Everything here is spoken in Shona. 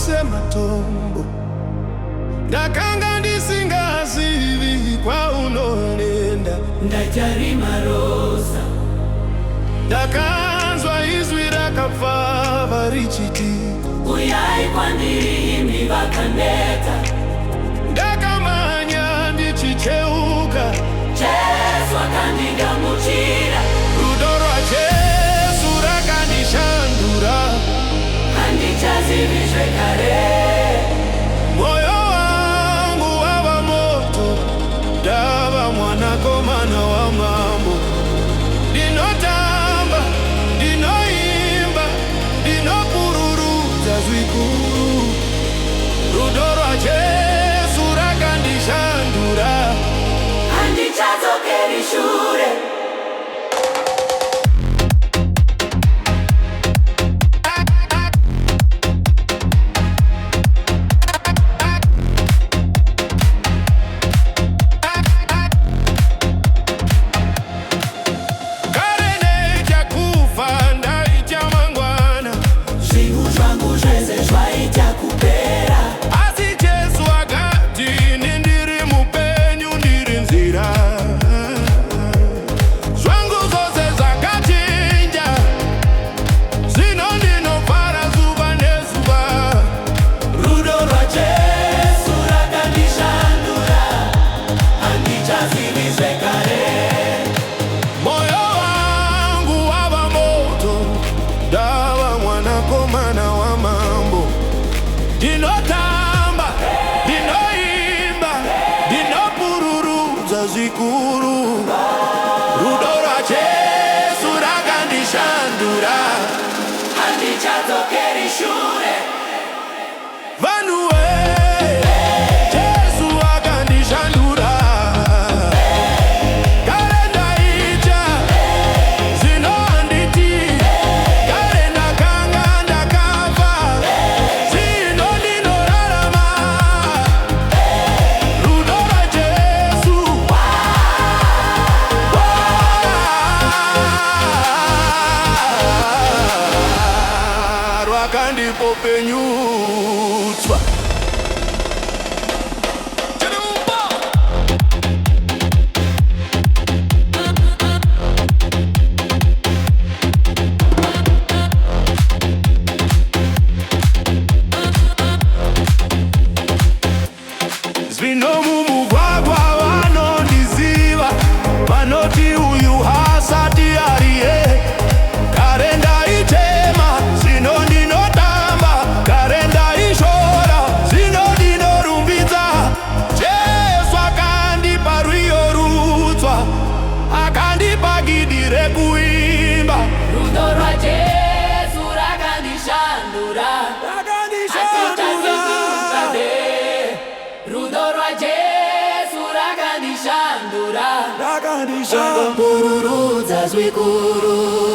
sematombo ndakanga ndisingazivi kwaunonenda. Ndatarima rosa, ndakanzwa izwi rakapfava richiti uyai kwandiri imi vakaneta. Ndakamanya ndichicheuka, Jesu akandigamuchira. rudo rwaJesu rakandishandura, handichazivizve kare. moyo wangu wava moto, ndava mwanakomana wamambo. Ndinotamba, ndinoimba, ndinopururudza zvikuru, rudo rwaJesu rakandishandura, handichadzokeri shure. ndinotamba, ndinoimba, ndinopururudza zvikuru, rudo rwaJesu rakandishandura, handichadzokeri shure. vanhu Jesu akandishandura, kare ndaita zvino handiti, kare ndakanga ndakafa, zvino ndinorarama, rudo rwaJesu rwakandipopenyutswa. Zvino mumugwagwa vanondiziva, vanoti uyu hasati ariye. Kare ndaitema, zvino ndinotamba, kare ndaishora, zvino ndinorumbidza. Jesu akandipa ruyorutswa, akandipa gidi rekuimba, rudo rwaJesu rakandishandura. Rudo rwaJesu rakandishandura, rakandishandura, pururudza zvikuru.